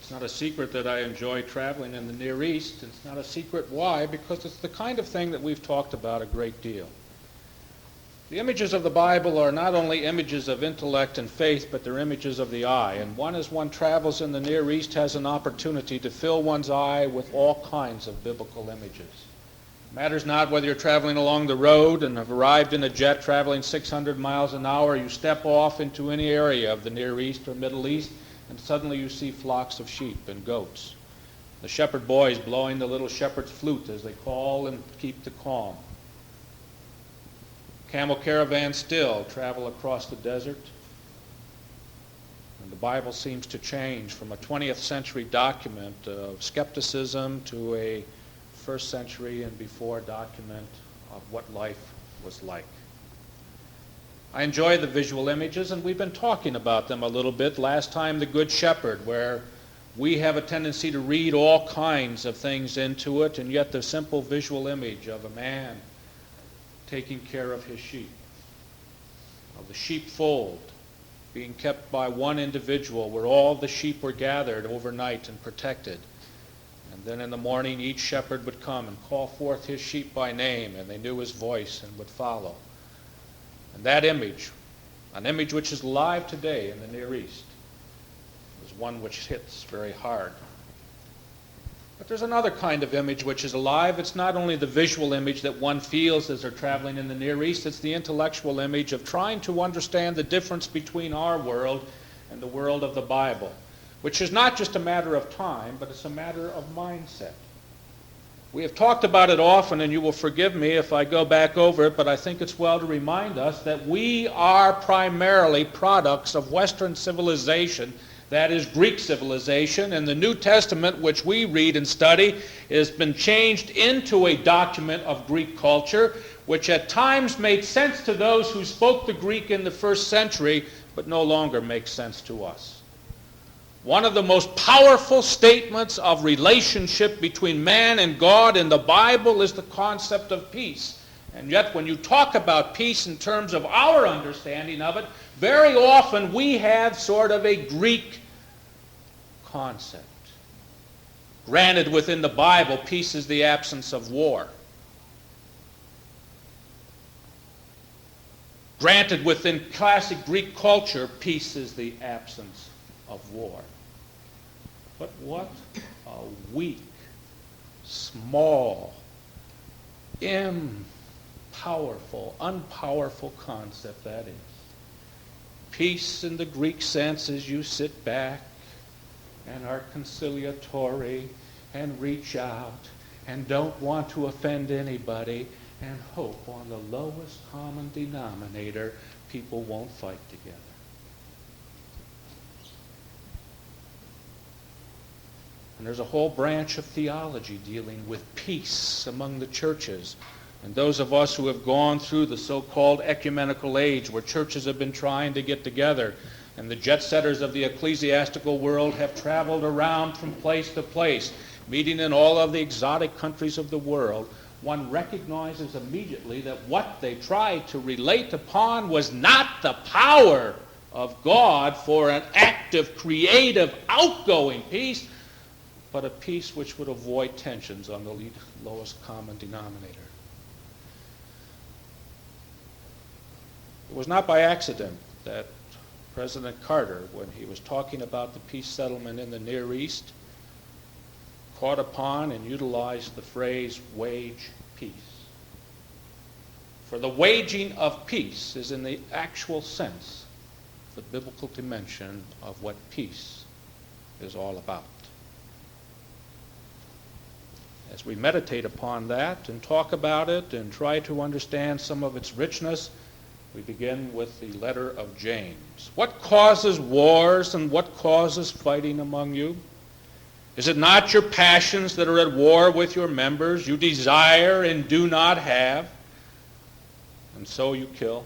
It's not a secret that I enjoy traveling in the Near East. It's not a secret why, because it's the kind of thing that we've talked about a great deal. The images of the Bible are not only images of intellect and faith, but they're images of the eye. And one, as one travels in the Near East, has an opportunity to fill one's eye with all kinds of biblical images. It matters not whether you're traveling along the road and have arrived in a jet traveling 600 miles an hour, you step off into any area of the Near East or Middle East, and suddenly you see flocks of sheep and goats. The shepherd boys blowing the little shepherd's flute as they call and keep the calm. Camel caravans still travel across the desert. And the Bible seems to change from a 20th century document of skepticism to a first century and before document of what life was like. I enjoy the visual images, and we've been talking about them a little bit. Last time, the Good Shepherd, where we have a tendency to read all kinds of things into it, and yet the simple visual image of a man taking care of his sheep, of the sheepfold being kept by one individual where all the sheep were gathered overnight and protected. And then in the morning each shepherd would come and call forth his sheep by name, and they knew his voice and would follow. And that image, an image which is alive today in the Near East, is one which hits very hard. But there's another kind of image which is alive. It's not only the visual image that one feels as they're traveling in the Near East, it's the intellectual image of trying to understand the difference between our world and the world of the Bible, which is not just a matter of time, but it's a matter of mindset. We have talked about it often, and you will forgive me if I go back over it, but I think it's well to remind us that we are primarily products of Western civilization. That is Greek civilization, and the New Testament, which we read and study, has been changed into a document of Greek culture, which at times made sense to those who spoke the Greek in the first century, but no longer makes sense to us. One of the most powerful statements of relationship between man and God in the Bible is the concept of peace. And yet when you talk about peace in terms of our understanding of it, very often we have sort of a Greek concept. Granted, within the Bible, peace is the absence of war. Granted, within classic Greek culture, peace is the absence of war. But what a weak, small, powerful, unpowerful concept that is. Peace in the Greek sense is you sit back and are conciliatory and reach out and don't want to offend anybody and hope on the lowest common denominator people won't fight together. And there's a whole branch of theology dealing with peace among the churches. And those of us who have gone through the so-called ecumenical age where churches have been trying to get together and the jet-setters of the ecclesiastical world have traveled around from place to place, meeting in all of the exotic countries of the world, one recognizes immediately that what they tried to relate upon was not the power of God for an active, creative, outgoing peace, but a peace which would avoid tensions on the lowest common denominator. It was not by accident that President Carter, when he was talking about the peace settlement in the Near East, caught upon and utilized the phrase wage peace. For the waging of peace is in the actual sense the biblical dimension of what peace is all about. As we meditate upon that and talk about it and try to understand some of its richness, we begin with the letter of James. What causes wars and what causes fighting among you? Is it not your passions that are at war with your members? You desire and do not have, and so you kill.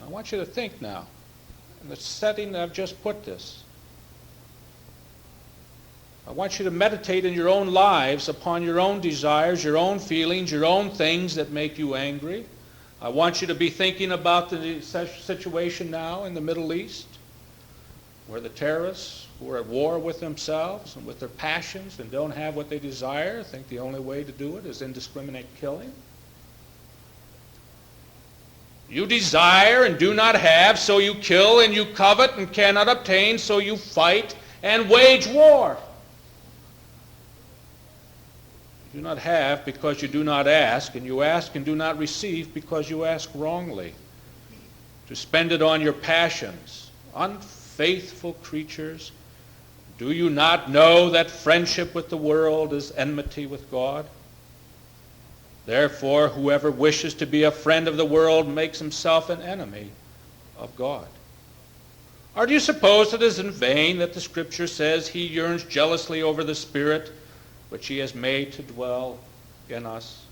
I want you to think now, in the setting that I've just put this. I want you to meditate in your own lives upon your own desires, your own feelings, your own things that make you angry. I want you to be thinking about the situation now in the Middle East, where the terrorists who are at war with themselves and with their passions and don't have what they desire think the only way to do it is indiscriminate killing. You desire and do not have, so you kill, and you covet and cannot obtain, so you fight and wage war. You do not have because you do not ask, and you ask and do not receive because you ask wrongly, to spend it on your passions. Unfaithful creatures, do you not know that friendship with the world is enmity with God? Therefore, whoever wishes to be a friend of the world makes himself an enemy of God. Or do you suppose it is in vain that the Scripture says he yearns jealously over the Spirit which he has made to dwell in us?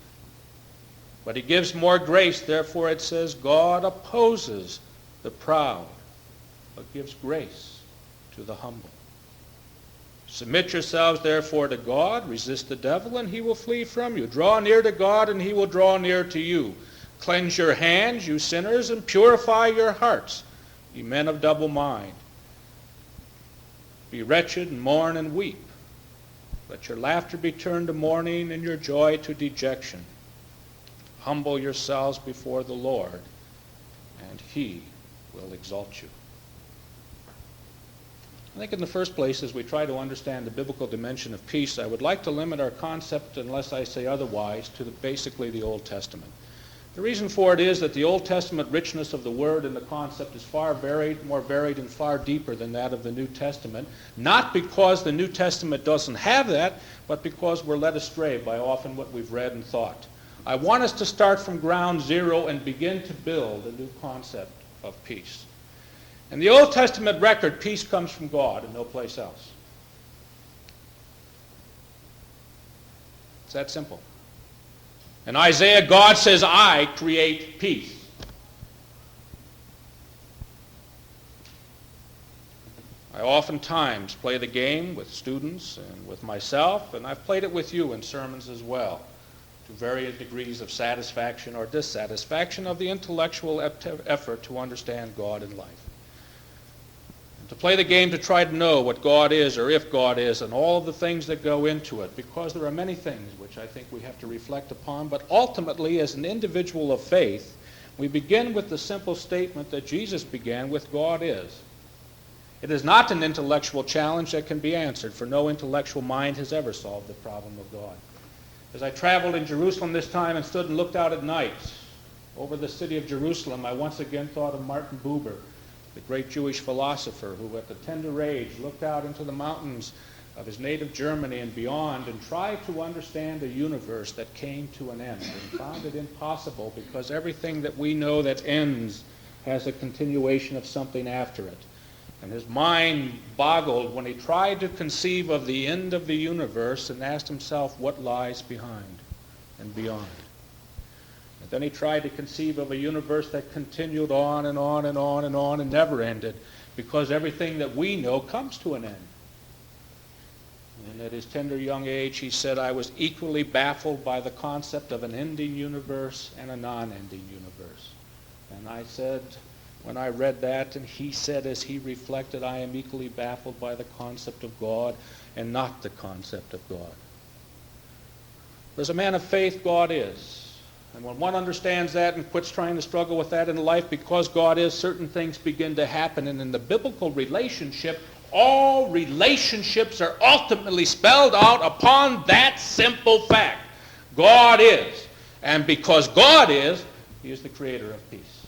But he gives more grace, therefore it says, God opposes the proud, but gives grace to the humble. Submit yourselves therefore to God, resist the devil, and he will flee from you. Draw near to God, and he will draw near to you. Cleanse your hands, you sinners, and purify your hearts, ye men of double mind. Be wretched, and mourn, and weep. Let your laughter be turned to mourning, and your joy to dejection. Humble yourselves before the Lord, and he will exalt you. I think in the first place, as we try to understand the biblical dimension of peace, I would like to limit our concept, unless I say otherwise, to basically the Old Testament. The reason for it is that the Old Testament richness of the word and the concept is far more varied and far deeper than that of the New Testament, not because the New Testament doesn't have that, but because we're led astray by often what we've read and thought. I want us to start from ground zero and begin to build a new concept of peace. In the Old Testament record, peace comes from God and no place else. It's that simple. In Isaiah, God says, I create peace. I oftentimes play the game with students and with myself, and I've played it with you in sermons as well, to varying degrees of satisfaction or dissatisfaction of the intellectual effort to understand God and life. To play the game to try to know what God is or if God is and all of the things that go into it, because there are many things which I think we have to reflect upon, but ultimately as an individual of faith, we begin with the simple statement that Jesus began with, God is. It is not an intellectual challenge that can be answered, for no intellectual mind has ever solved the problem of God. As I traveled in Jerusalem this time and stood and looked out at night over the city of Jerusalem, I once again thought of Martin Buber, the great Jewish philosopher who at the tender age looked out into the mountains of his native Germany and beyond and tried to understand a universe that came to an end and found it impossible because everything that we know that ends has a continuation of something after it. And his mind boggled when he tried to conceive of the end of the universe and asked himself what lies behind and beyond. And then he tried to conceive of a universe that continued on and on and on and on and never ended, because everything that we know comes to an end. And at his tender young age, he said, I was equally baffled by the concept of an ending universe and a non-ending universe. And I said, when I read that, and he said as he reflected, I am equally baffled by the concept of God and not the concept of God. As a man of faith, God is. And when one understands that and quits trying to struggle with that in life, because God is, certain things begin to happen. And in the biblical relationship, all relationships are ultimately spelled out upon that simple fact. God is. And because God is, he is the creator of peace.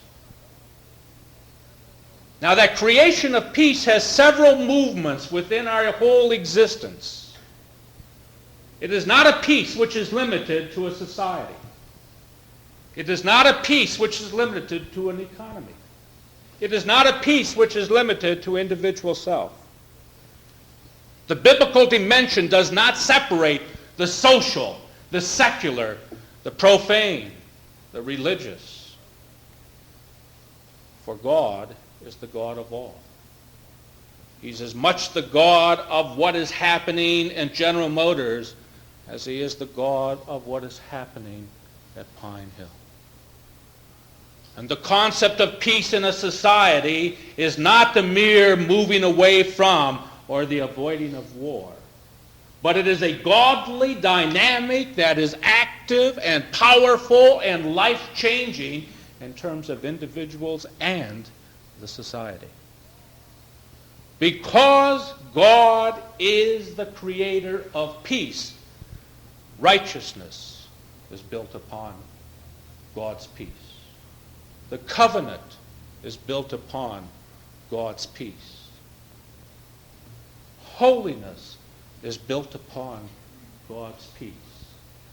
Now that creation of peace has several movements within our whole existence. It is not a peace which is limited to a society. It is not a peace which is limited to an economy. It is not a peace which is limited to individual self. The biblical dimension does not separate the social, the secular, the profane, the religious. For God is the God of all. He's as much the God of what is happening in General Motors as he is the God of what is happening at Pine Hill. And the concept of peace in a society is not the mere moving away from or the avoiding of war. But it is a godly dynamic that is active and powerful and life-changing in terms of individuals and the society. Because God is the creator of peace, righteousness is built upon God's peace. The covenant is built upon God's peace. Holiness is built upon God's peace.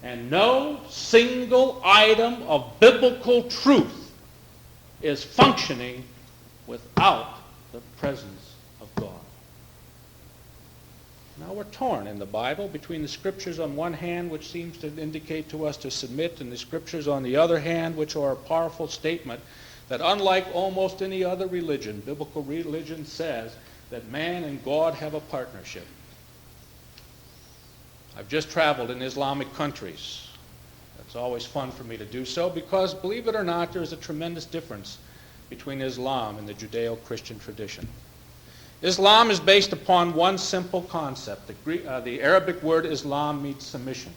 And no single item of biblical truth is functioning without the presence of God. Now we're torn in the Bible between the Scriptures on one hand, which seems to indicate to us to submit, and the Scriptures on the other hand, which are a powerful statement that unlike almost any other religion, biblical religion says that man and God have a partnership. I've just traveled in Islamic countries. It's always fun for me to do so because, believe it or not, there's a tremendous difference between Islam and the Judeo-Christian tradition. Islam is based upon one simple concept. The Arabic word Islam means submission.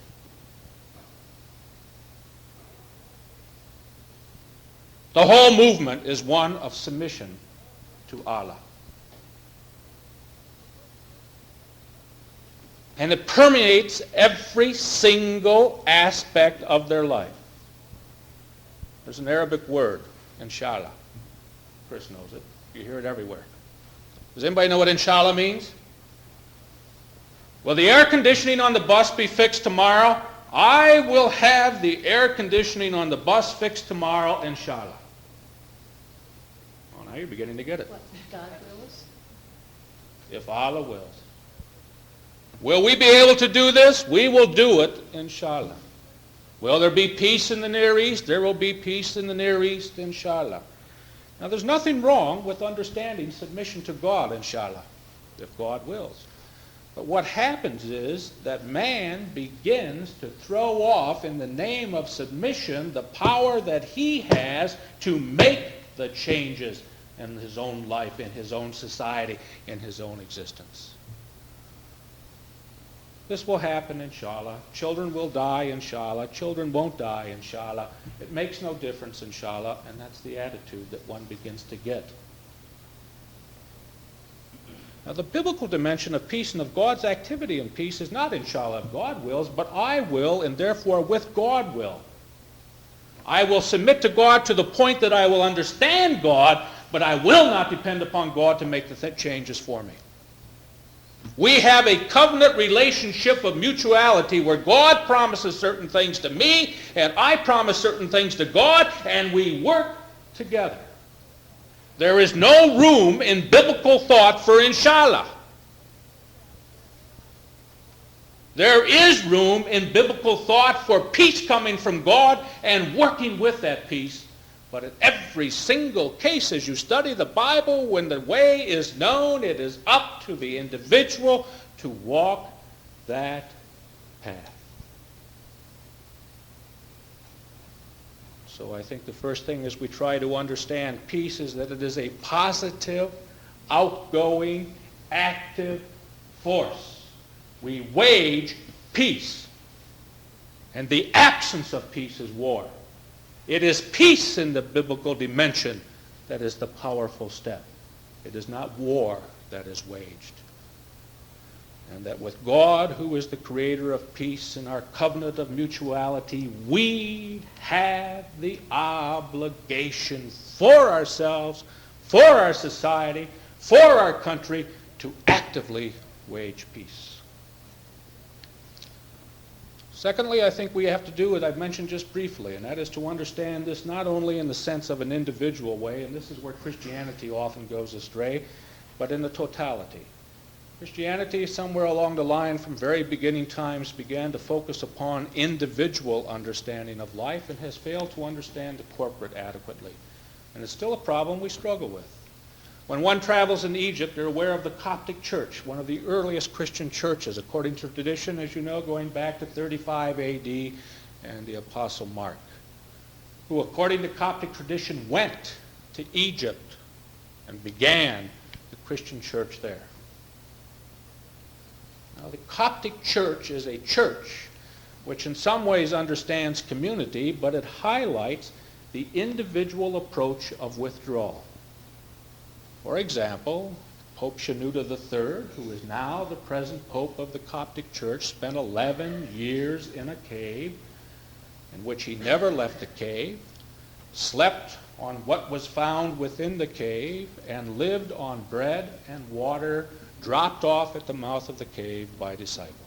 The whole movement is one of submission to Allah. And it permeates every single aspect of their life. There's an Arabic word, inshallah. Chris knows it. You hear it everywhere. Does anybody know what inshallah means? Will the air conditioning on the bus be fixed tomorrow? I will have the air conditioning on the bus fixed tomorrow, inshallah. Oh, now you're beginning to get it. What, God wills? If Allah wills. Will we be able to do this? We will do it, inshallah. Will there be peace in the Near East? There will be peace in the Near East, inshallah. Now, there's nothing wrong with understanding submission to God, inshallah, if God wills. But what happens is that man begins to throw off, in the name of submission, the power that he has to make the changes in his own life, in his own society, in his own existence. This will happen, inshallah. Children will die, inshallah. Children won't die, inshallah. It makes no difference, inshallah, and that's the attitude that one begins to get. Now, the biblical dimension of peace and of God's activity in peace is not, inshallah, if God wills, but I will, and therefore with God will. I will submit to God to the point that I will understand God, but I will not depend upon God to make the changes for me. We have a covenant relationship of mutuality where God promises certain things to me and I promise certain things to God, and we work together. There is no room in biblical thought for inshallah. There is room in biblical thought for peace coming from God and working with that peace. But in every single case, as you study the Bible, when the way is known, it is up to the individual to walk that path. So I think the first thing is we try to understand peace is that it is a positive, outgoing, active force. We wage peace. And the absence of peace is war. It is peace in the biblical dimension that is the powerful step. It is not war that is waged. And that with God, who is the creator of peace, and our covenant of mutuality, we have the obligation for ourselves, for our society, for our country, to actively wage peace. Secondly, I think we have to do what I've mentioned just briefly, and that is to understand this not only in the sense of an individual way, and this is where Christianity often goes astray, but in the totality. Christianity, somewhere along the line from very beginning times, began to focus upon individual understanding of life and has failed to understand the corporate adequately. And it's still a problem we struggle with. When one travels in Egypt, they're aware of the Coptic Church, one of the earliest Christian churches, according to tradition, as you know, going back to 35 A.D. and the Apostle Mark. who, according to Coptic tradition, went to Egypt and began the Christian church there. Now, the Coptic church is a church which in some ways understands community, but it highlights the individual approach of withdrawal. For example, Pope Shenouda III, who is now the present Pope of the Coptic Church, spent 11 years in a cave in which he never left the cave, slept on what was found within the cave, and lived on bread and water dropped off at the mouth of the cave by disciples.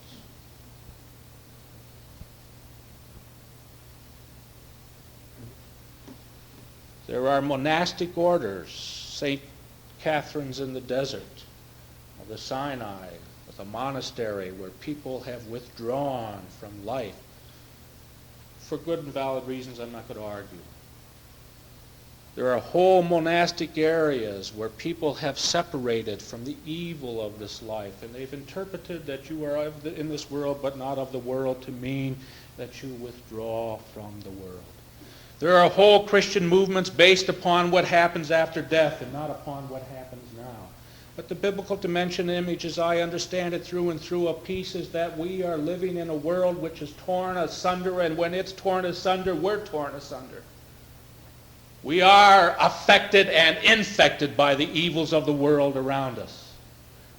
There are monastic orders, St. Catherine's in the desert, or the Sinai, with a monastery where people have withdrawn from life for good and valid reasons I'm not going to argue. There are whole monastic areas where people have separated from the evil of this life, and they've interpreted that you are in this world but not of the world to mean that you withdraw from the world. There are whole Christian movements based upon what happens after death and not upon what happens now. But the biblical dimension image, as I understand it through and through a piece, is that we are living in a world which is torn asunder, and when it's torn asunder, we're torn asunder. We are affected and infected by the evils of the world around us.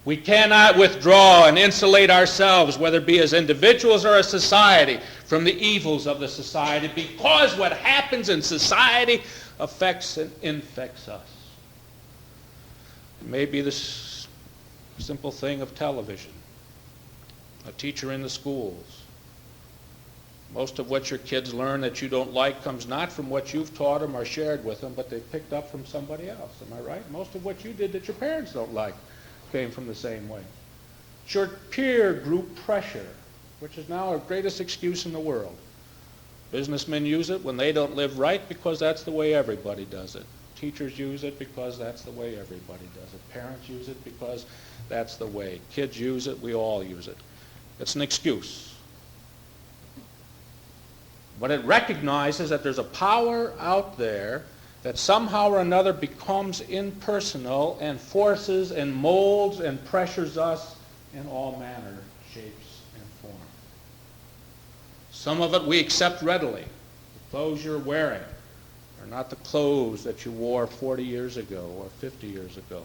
We cannot withdraw and insulate ourselves, whether it be as individuals or as society, from the evils of the society, because what happens in society affects and infects us. It may be this simple thing of television, a teacher in the schools. Most of what your kids learn that you don't like comes not from what you've taught them or shared with them, but they picked up from somebody else. Am I right? Most of what you did that your parents don't like came from the same way. It's your peer group pressure, which is now our greatest excuse in the world. Businessmen use it when they don't live right because that's the way everybody does it. Teachers use it because that's the way everybody does it. Parents use it because that's the way. Kids use it, we all use it. It's an excuse. But it recognizes that there's a power out there that somehow or another becomes impersonal and forces and molds and pressures us in all manner, shapes, and form. Some of it we accept readily. The clothes you're wearing are not the clothes that you wore 40 years ago or 50 years ago.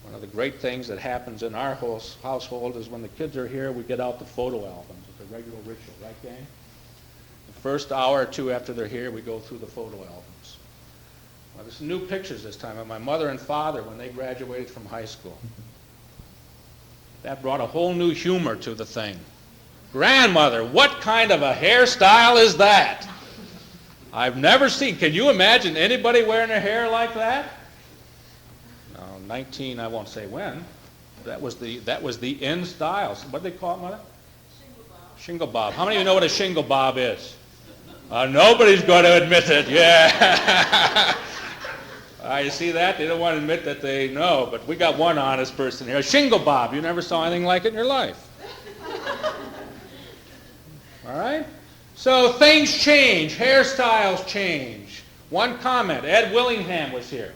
One of the great things that happens in our household is when the kids are here, we get out the photo albums. It's a regular ritual, right, gang? The first hour or two after they're here, we go through the photo albums. Well, there's some new pictures this time of my mother and father when they graduated from high school. That brought a whole new humor to the thing. Grandmother, what kind of a hairstyle is that? I've never seen. Can you imagine anybody wearing their hair like that? No, 19, I won't say when. That was the in style. What do they call it, Mother? Shingle bob. Shingle bob. How many of you know what a shingle bob is? Nobody's going to admit it. Yeah. You see that? They don't want to admit that they know, but we got one honest person here. A shingle bob. You never saw anything like it in your life. All right? So things change. Hairstyles change. One comment. Ed Willingham was here.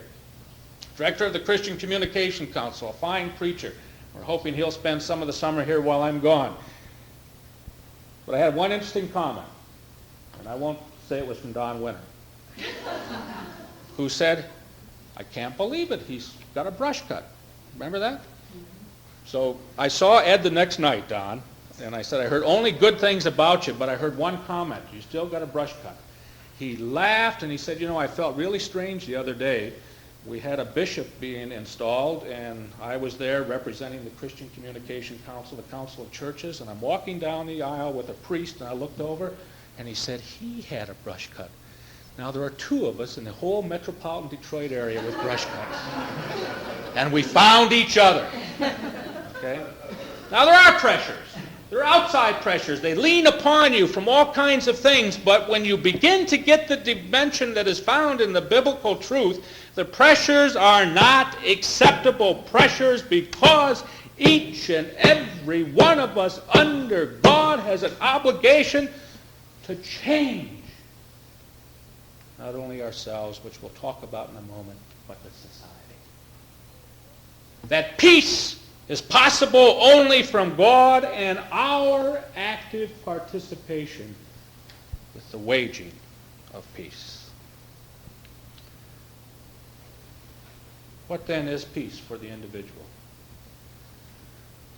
Director of the Christian Communication Council, a fine preacher. We're hoping he'll spend some of the summer here while I'm gone. But I had one interesting comment, and I won't say it was from Don Winter, who said, I can't believe it. He's got a brush cut. Remember that? So I saw Ed the next night, Don, and I said, I heard only good things about you, but I heard one comment. You still got a brush cut. He laughed, and he said, I felt really strange the other day. We had a bishop being installed, and I was there representing the Christian Communication Council, the Council of Churches, and I'm walking down the aisle with a priest, and I looked over, and he said he had a brush cut. Now, there are two of us in the whole metropolitan Detroit area with brush cuts. And we found each other. Okay? Now, there are pressures. There are outside pressures. They lean upon you from all kinds of things, but when you begin to get the dimension that is found in the biblical truth, the pressures are not acceptable pressures because each and every one of us under God has an obligation to change. not only ourselves, which we'll talk about in a moment, but the society. That peace is possible only from God and our active participation with the waging of peace. What then is peace for the individual?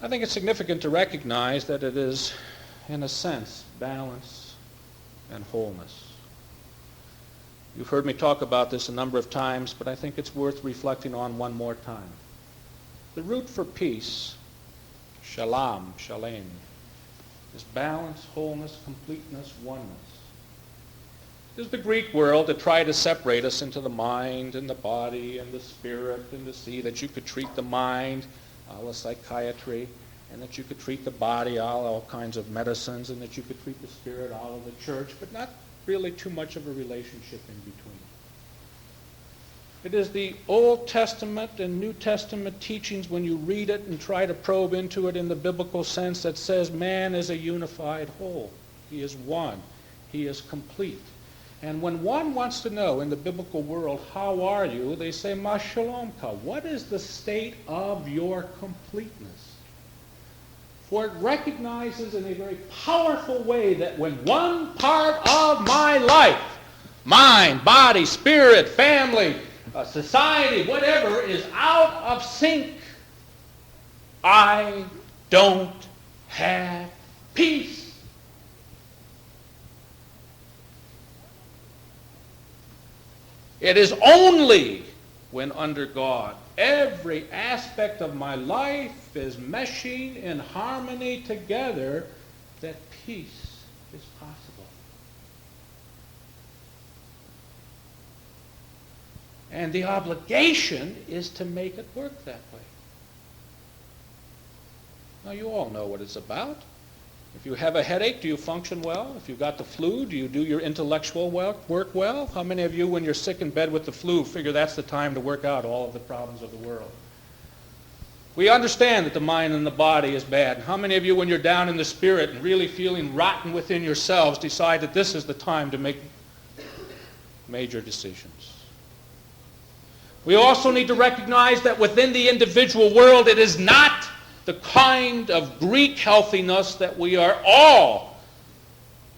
I think it's significant to recognize that it is, in a sense, balance and wholeness. You've heard me talk about this a number of times, but I think it's worth reflecting on one more time. The root for peace, shalom, is balance, wholeness, completeness, oneness. There's the Greek world that tried to separate us into the mind and the body and the spirit, and to see that you could treat the mind a la psychiatry, and that you could treat the body a la all kinds of medicines, and that you could treat the spirit a la the church, but not really too much of a relationship in between. It is the Old Testament and New Testament teachings, when you read it and try to probe into it in the biblical sense, that says man is a unified whole. He is one. He is complete. And when one wants to know in the biblical world, how are you, they say, Ma shalom ka. What is the state of your completeness? For it recognizes in a very powerful way that when one part of my life, mind, body, spirit, family, society, whatever, is out of sync, I don't have peace. It is only when under God every aspect of my life is meshing in harmony together that peace is possible. And the obligation is to make it work that way. Now, you all know what it's about. If you have a headache, do you function well? If you've got the flu, do you do your intellectual work well? How many of you, when you're sick in bed with the flu, figure that's the time to work out all of the problems of the world? We understand that the mind and the body is bad. How many of you, when you're down in the spirit and really feeling rotten within yourselves, decide that this is the time to make major decisions? We also need to recognize that within the individual world, it is not the kind of Greek healthiness that we are all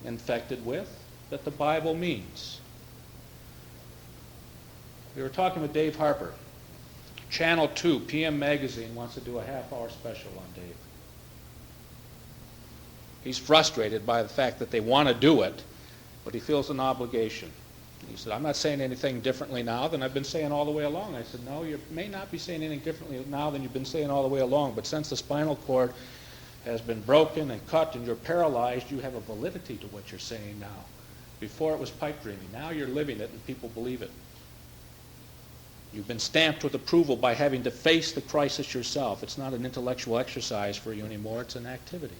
infected with that the Bible means. We were talking with Dave Harper. Channel 2, PM Magazine, wants to do a half-hour special on Dave. He's frustrated by the fact that they want to do it, but he feels an obligation. He said, I'm not saying anything differently now than I've been saying all the way along. I said, no, you may not be saying anything differently now than you've been saying all the way along, but since the spinal cord has been broken and cut and you're paralyzed, you have a validity to what you're saying now. Before it was pipe dreaming. Now you're living it and people believe it. You've been stamped with approval by having to face the crisis yourself. It's not an intellectual exercise for you anymore, it's an activity.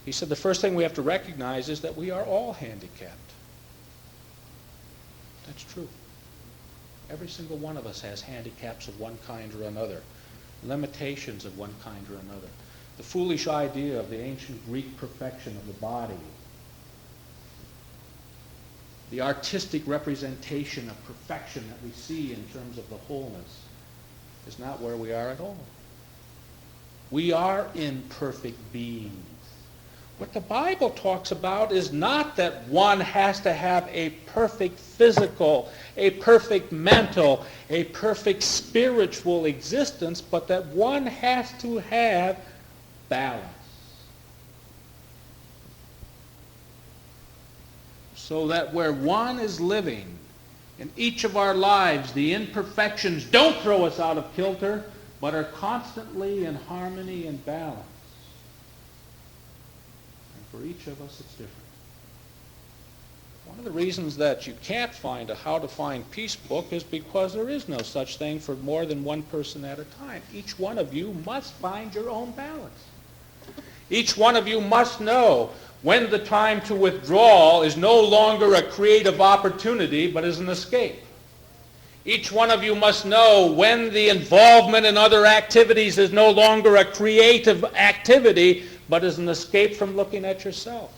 He said the first thing we have to recognize is that we are all handicapped. That's true. Every single one of us has handicaps of one kind or another, limitations of one kind or another. The foolish idea of the ancient Greek perfection of the body, the artistic representation of perfection that we see in terms of the wholeness, is not where we are at all. We are imperfect beings. What the Bible talks about is not that one has to have a perfect physical, a perfect mental, a perfect spiritual existence, but that one has to have balance. So that where one is living, in each of our lives, the imperfections don't throw us out of kilter, but are constantly in harmony and balance. For each of us, it's different. One of the reasons that you can't find a How to Find Peace book is because there is no such thing for more than one person at a time. Each one of you must find your own balance. Each one of you must know when the time to withdraw is no longer a creative opportunity, but is an escape. Each one of you must know when the involvement in other activities is no longer a creative activity, but is an escape from looking at yourself.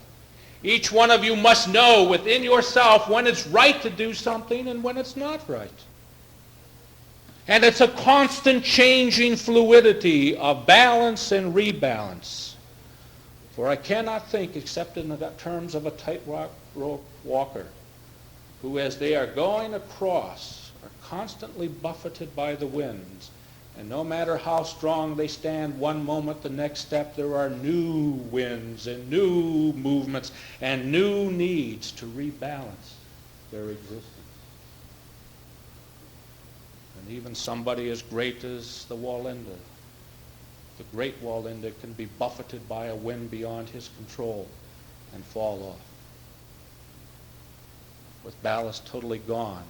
Each one of you must know within yourself when it's right to do something and when it's not right. And it's a constant changing fluidity of balance and rebalance. For I cannot think except in the terms of a tightrope walker who, as they are going across, are constantly buffeted by the winds. And no matter how strong they stand one moment, the next step, there are new winds and new movements and new needs to rebalance their existence. And even somebody as great as the Walenda, the great Walenda, can be buffeted by a wind beyond his control and fall off, with ballast totally gone.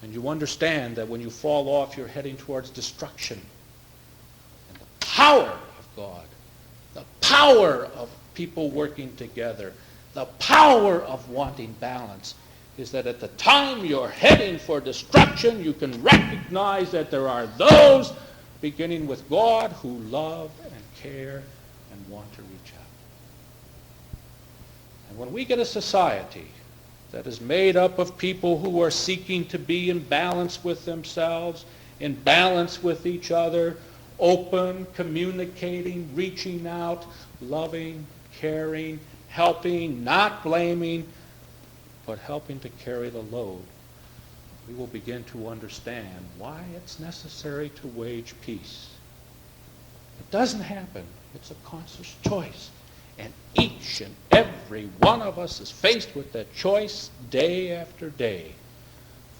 And you understand that when you fall off, you're heading towards destruction. And the power of God, the power of people working together, the power of wanting balance is that at the time you're heading for destruction, you can recognize that there are those, beginning with God, who love and care and want to reach out. And when we get a society that is made up of people who are seeking to be in balance with themselves, in balance with each other, open, communicating, reaching out, loving, caring, helping, not blaming, but helping to carry the load, we will begin to understand why it's necessary to wage peace. It doesn't happen. It's a conscious choice. And each and every one of us is faced with that choice day after day.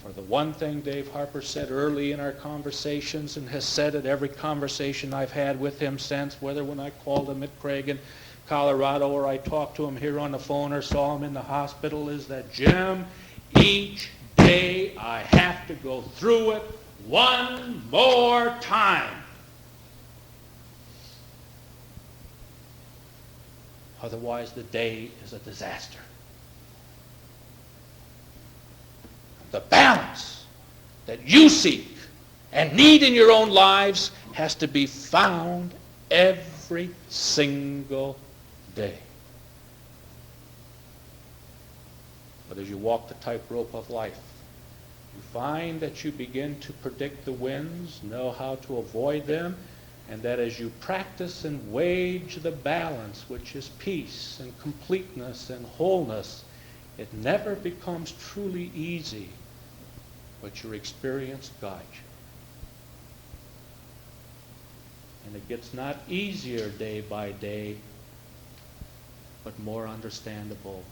For the one thing Dave Harper said early in our conversations, and has said at every conversation I've had with him since, whether when I called him at Craig in Colorado or I talked to him here on the phone or saw him in the hospital, is that, Jim, each day I have to go through it one more time. Otherwise, the day is a disaster. The balance that you seek and need in your own lives has to be found every single day. But as you walk the tightrope of life, you find that you begin to predict the winds, know how to avoid them, and that as you practice and wage the balance, which is peace and completeness and wholeness, it never becomes truly easy, but your experience guides you. And it gets not easier day by day, but more understandable